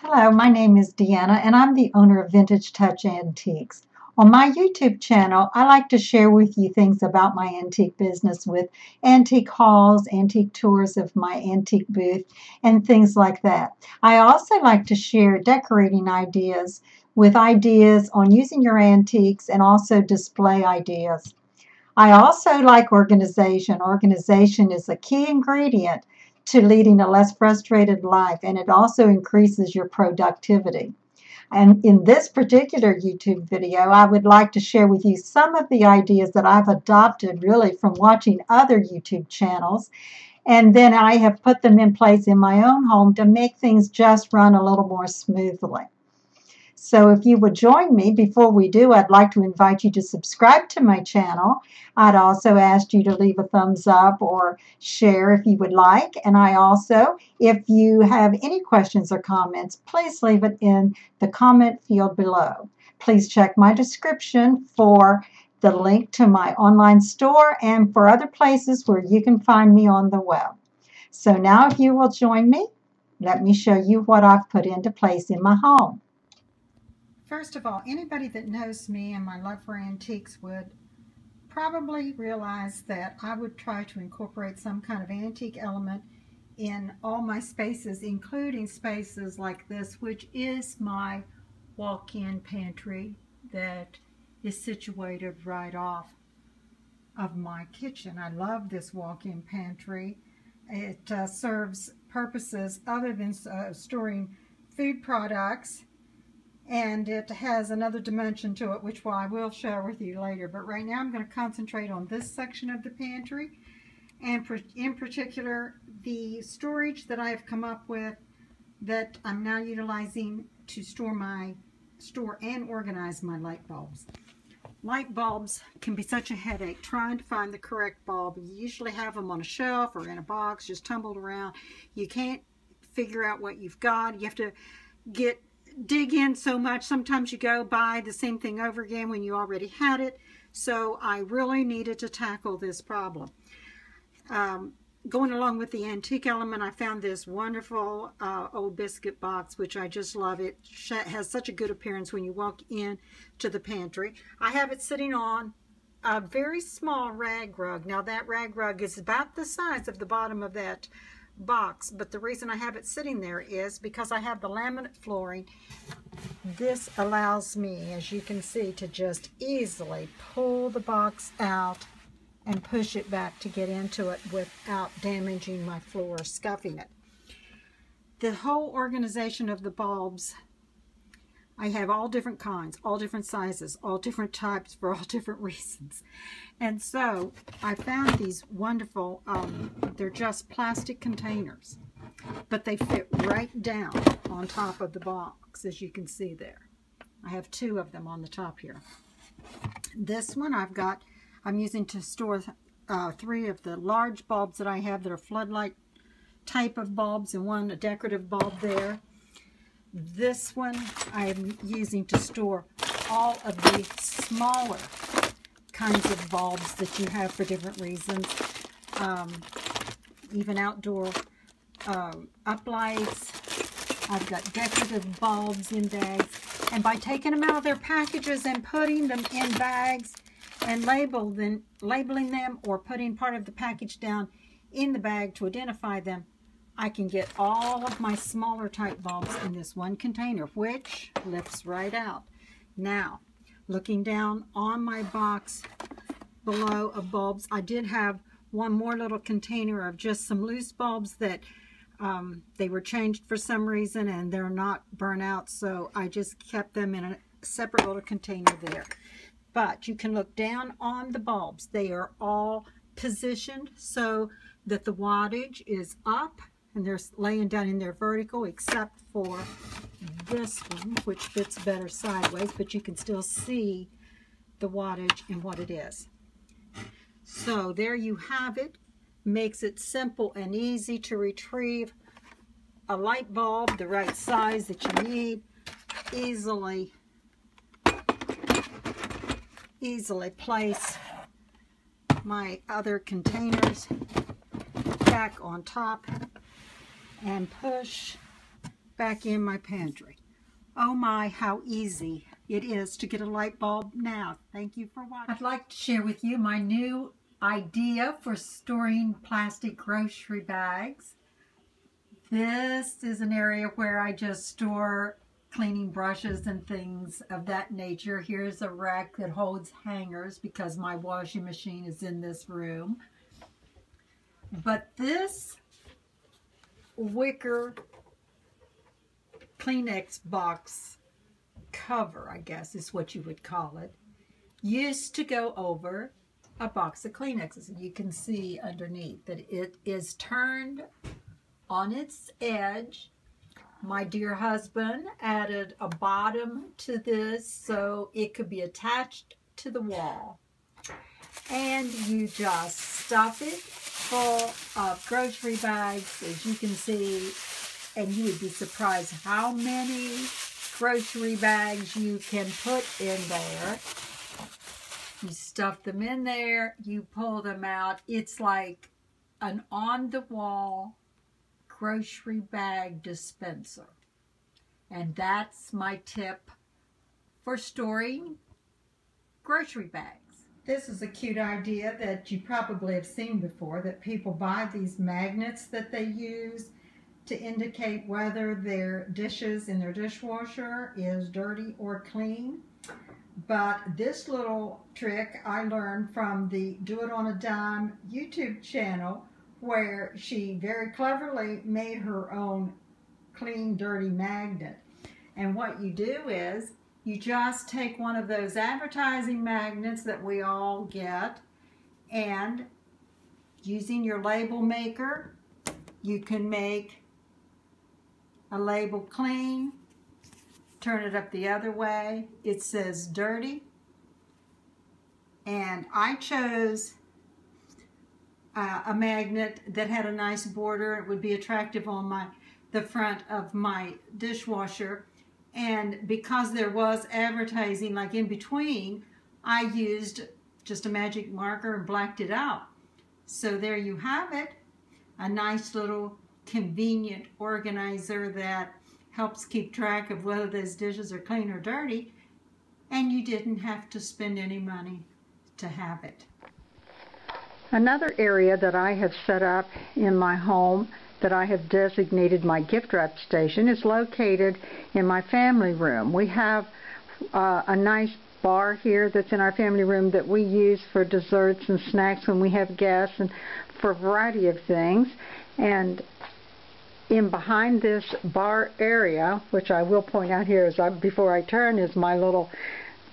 Hello, my name is Deanna and I'm the owner of Vintage Touch Antiques. On my YouTube channel, I like to share with you things about my antique business with antique hauls, antique tours of my antique booth, and things like that. I also like to share decorating ideas with ideas on using your antiques and also display ideas. I also like organization. Organization is a key ingredient to leading a less frustrated life, and it also increases your productivity. And in this particular YouTube video, I would like to share with you some of the ideas that I've adopted really from watching other YouTube channels. And then I have put them in place in my own home to make things just run a little more smoothly. So if you would join me, before we do, I'd like to invite you to subscribe to my channel. I'd also ask you to leave a thumbs up or share if you would like. And I also, if you have any questions or comments, please leave it in the comment field below. Please check my description for the link to my online store and for other places where you can find me on the web. So now if you will join me, let me show you what I've put into place in my home. First of all, anybody that knows me and my love for antiques would probably realize that I would try to incorporate some kind of antique element in all my spaces, including spaces like this, which is my walk-in pantry that is situated right off of my kitchen. I love this walk-in pantry. It serves purposes other than storing food products. And it has another dimension to it, which I will share with you later. But right now I'm going to concentrate on this section of the pantry, and in particular the storage that I have come up with that I'm now utilizing to store and organize my light bulbs. Light bulbs can be such a headache trying to find the correct bulb. You usually have them on a shelf or in a box, just tumbled around. You can't figure out what you've got. You have to dig in so much. Sometimes you go buy the same thing over again when you already had it. So I really needed to tackle this problem. Going along with the antique element, I found this wonderful old biscuit box, which I just love. It has such a good appearance when you walk in to the pantry. I have it sitting on a very small rag rug. Now that rag rug is about the size of the bottom of that box, but the reason I have it sitting there is because I have the laminate flooring. This allows me, as you can see, to just easily pull the box out and push it back to get into it without damaging my floor or scuffing it. The whole organization of the bulbs, I have all different kinds, all different sizes, all different types for all different reasons. And so I found these wonderful, they're just plastic containers, but they fit right down on top of the box, as you can see there. I have two of them on the top here. This one I'm using to store 3 of the large bulbs that I have that are floodlight type of bulbs, and one a decorative bulb there. This one I'm using to store all of the smaller kinds of bulbs that you have for different reasons, even outdoor uplights. I've got decorative bulbs in bags, and by taking them out of their packages and putting them in bags and labeling them or putting part of the package down in the bag to identify them, I can get all of my smaller type bulbs in this one container, which lifts right out. Now, looking down on my box below of bulbs, I did have one more little container of just some loose bulbs that they were changed for some reason and they're not burnt out, so I just kept them in a separate little container there. But you can look down on the bulbs. They are all positioned so that the wattage is up, and they're laying down in their vertical, except for this one, which fits better sideways, but you can still see the wattage and what it is. So there you have it. Makes it simple and easy to retrieve a light bulb the right size that you need. Easily place my other containers back on top and push back in my pantry. Oh my, how easy it is to get a light bulb now. Thank you for watching. I'd like to share with you my new idea for storing plastic grocery bags. This is an area where I just store cleaning brushes and things of that nature. Here's a rack that holds hangers because my washing machine is in this room. But this wicker Kleenex box cover, I guess is what you would call it, used to go over a box of Kleenexes. You can see underneath that it is turned on its edge. My dear husband added a bottom to this so it could be attached to the wall. And you just stuff it full of grocery bags, as you can see, and you would be surprised how many grocery bags you can put in there. You stuff them in there, you pull them out. It's like an on-the-wall grocery bag dispenser. And that's my tip for storing grocery bags. This is a cute idea that you probably have seen before, that people buy these magnets that they use to indicate whether their dishes in their dishwasher is dirty or clean. But this little trick I learned from the Do It on a Dime YouTube channel, where she very cleverly made her own clean dirty magnet. And what you do is you just take one of those advertising magnets that we all get, and using your label maker you can make a label clean. Turn it up the other way, it says dirty, and I chose a magnet that had a nice border. It would be attractive on the front of my dishwasher, and because there was advertising like in between, I used just a magic marker and blacked it out. So there you have it, a nice little convenient organizer that helps keep track of whether those dishes are clean or dirty, and you didn't have to spend any money to have it. Another area that I have set up in my home that I have designated my gift wrap station is located in my family room. We have a nice bar here that's in our family room that we use for desserts and snacks when we have guests and for a variety of things. And in behind this bar area, which I will point out here before I turn, is my little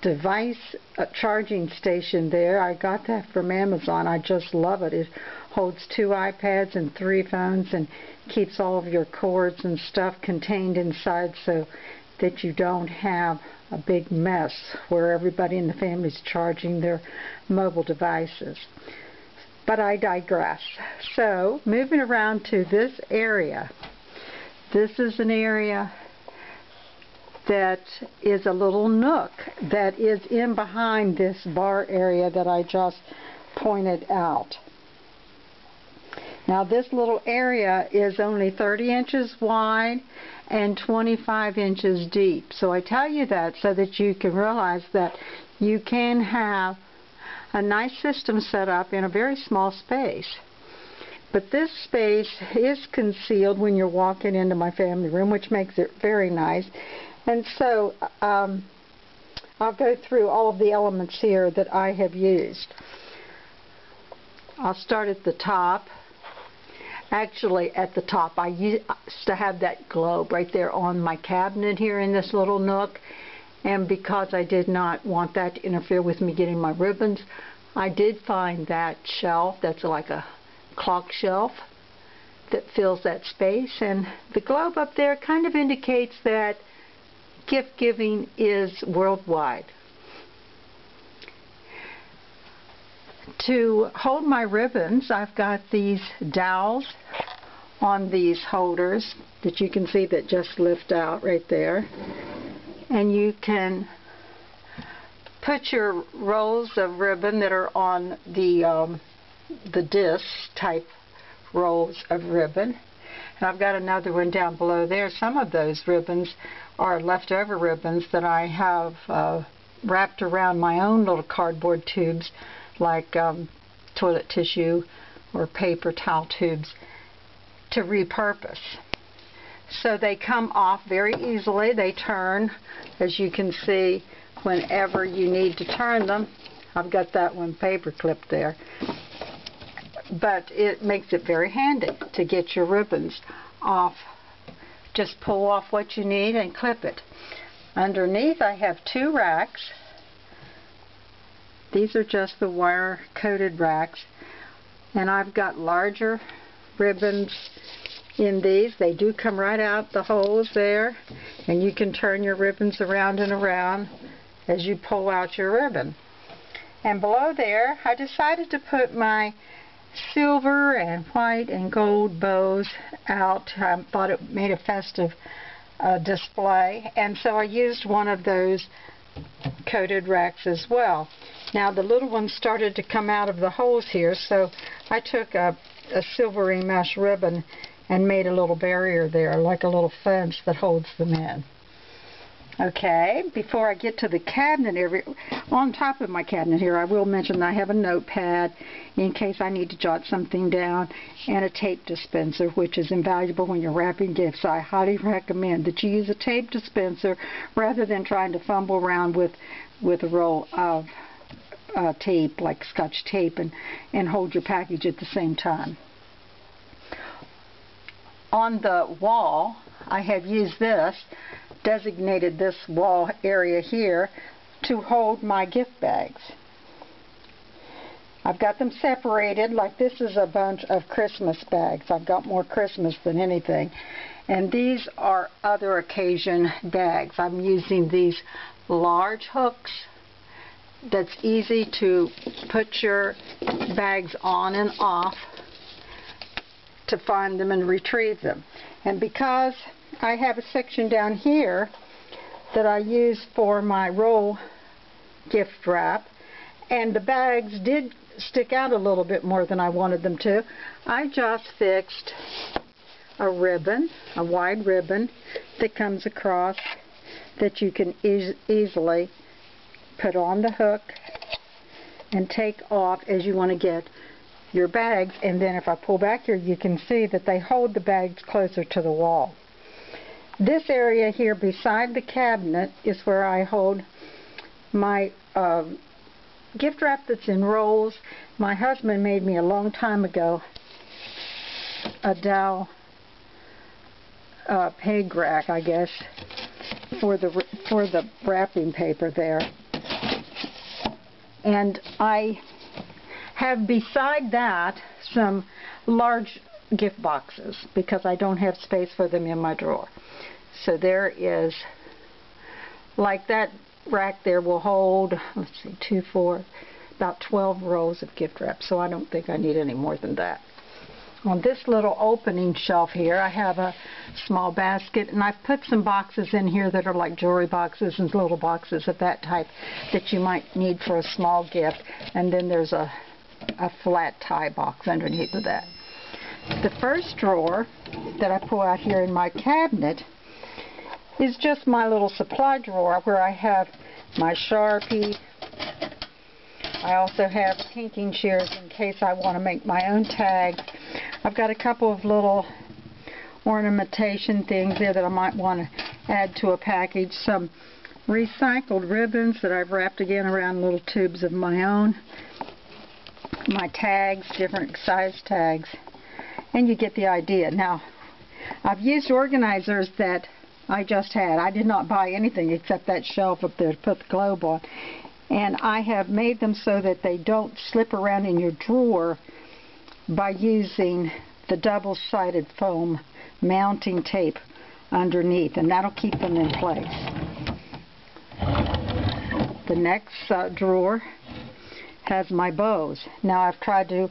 device charging station there. I got that from Amazon. I just love it. It holds 2 iPads and 3 phones and keeps all of your cords and stuff contained inside so that you don't have a big mess where everybody in the family is charging their mobile devices. But I digress. So, moving around to this area. This is an area that is a little nook that is in behind this bar area that I just pointed out. Now this little area is only 30 inches wide and 25 inches deep. So I tell you that so that you can realize that you can have a nice system set up in a very small space. But this space is concealed when you're walking into my family room, which makes it very nice. And so I'll go through all of the elements here that I have used. I'll start at the top. Actually, at the top, I used to have that globe right there on my cabinet here in this little nook. And because I did not want that to interfere with me getting my ribbons, I did find that shelf that's like a clock shelf that fills that space. And the globe up there kind of indicates that gift giving is worldwide. To hold my ribbons, I've got these dowels on these holders that you can see that just lift out right there. And you can put your rolls of ribbon that are on the disc type rolls of ribbon. And I've got another one down below there. Some of those ribbons are leftover ribbons that I have wrapped around my own little cardboard tubes, like toilet tissue or paper towel tubes, to repurpose. So they come off very easily. They turn, as you can see, whenever you need to turn them. I've got that one paper clipped there. But it makes it very handy to get your ribbons off. Just pull off what you need and clip it. Underneath I have 2 racks. These are just the wire coated racks. And I've got larger ribbons in these. They do come right out the holes there, and you can turn your ribbons around and around as you pull out your ribbon. And below there I decided to put my silver and white and gold bows out. I thought it made a festive display, and so I used one of those coated racks as well. Now the little ones started to come out of the holes here, so I took a silvery mesh ribbon and made a little barrier there, like a little fence that holds them in. Okay, before I get to the cabinet area, on top of my cabinet here, I will mention that I have a notepad in case I need to jot something down, and a tape dispenser, which is invaluable when you're wrapping gifts. I highly recommend that you use a tape dispenser rather than trying to fumble around with a roll of tape, like Scotch tape, and hold your package at the same time. On the wall, I have used this, designated this wall area here to hold my gift bags. I've got them separated, like this is a bunch of Christmas bags. I've got more Christmas than anything. And these are other occasion bags. I'm using these large hooks that's easy to put your bags on and off to find them and retrieve them. And because I have a section down here that I use for my roll gift wrap, and the bags did stick out a little bit more than I wanted them to, I just fixed a ribbon, a wide ribbon that comes across that you can easily put on the hook and take off as you want to get your bags. And then if I pull back here, you can see that they hold the bags closer to the wall. This area here beside the cabinet is where I hold my gift wrap that's in rolls. My husband made me a long time ago a dowel peg rack, I guess, for the wrapping paper there. And I have beside that some large gift boxes because I don't have space for them in my drawer. So there is, like that rack there will hold, let's see, 2, 4, about 12 rolls of gift wrap. So I don't think I need any more than that. On this little opening shelf here, I have a small basket, and I've put some boxes in here that are like jewelry boxes and little boxes of that type that you might need for a small gift. And then there's a flat tie box underneath of that. The first drawer that I pull out here in my cabinet is just my little supply drawer where I have my Sharpie. I also have tinking shears in case I want to make my own tags. I've got a couple of little ornamentation things there that I might want to add to a package. Some recycled ribbons that I've wrapped again around little tubes of my own. My tags, different size tags. And you get the idea. Now, I've used organizers that I just had. I did not buy anything except that shelf up there to put the globe on. And I have made them so that they don't slip around in your drawer by using the double-sided foam mounting tape underneath, and that'll keep them in place. The next drawer has my bows. Now I've tried to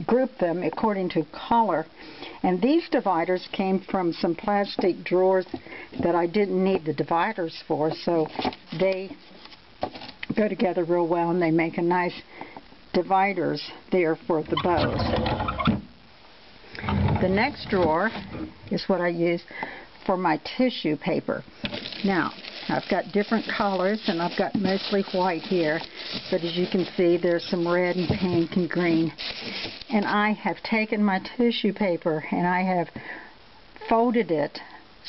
group them according to color, and these dividers came from some plastic drawers that I didn't need the dividers for, so they go together real well and they make a nice dividers there for the bows. The next drawer is what I use for my tissue paper. Now, I've got different colors, and I've got mostly white here, but as you can see, there's some red and pink and green. And I have taken my tissue paper and I have folded it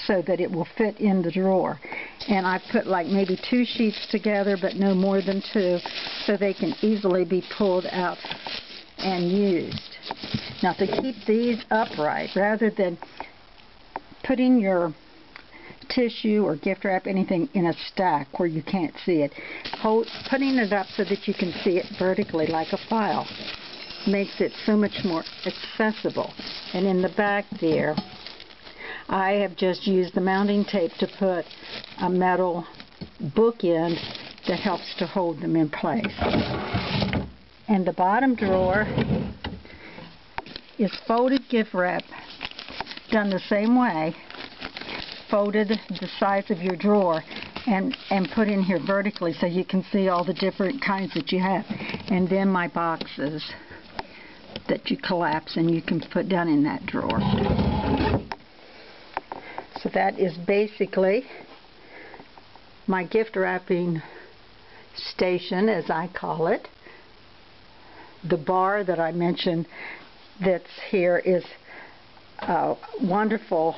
so that it will fit in the drawer. And I've put like maybe 2 sheets together, but no more than 2, so they can easily be pulled out and used. Now, to keep these upright, rather than putting your tissue or gift wrap, anything, in a stack where you can't see it, putting it up so that you can see it vertically like a file makes it so much more accessible. And in the back there, I have just used the mounting tape to put a metal bookend that helps to hold them in place. And the bottom drawer is folded gift wrap done the same way, folded the size of your drawer and put in here vertically so you can see all the different kinds that you have. And then my boxes that you collapse and you can put down in that drawer. So that is basically my gift wrapping station, as I call it. The bar that I mentioned that's here is a wonderful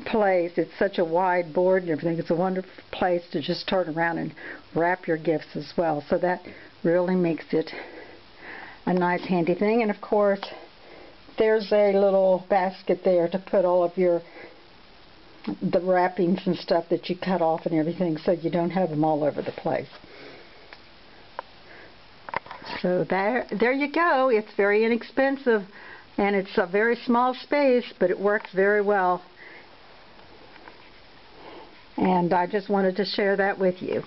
place. It's such a wide board and everything. It's a wonderful place to just turn around and wrap your gifts as well. So that really makes it a nice handy thing. And of course, there's a little basket there to put all of the wrappings and stuff that you cut off and everything, so you don't have them all over the place. So there you go. It's very inexpensive, and it's a very small space, but it works very well. And I just wanted to share that with you.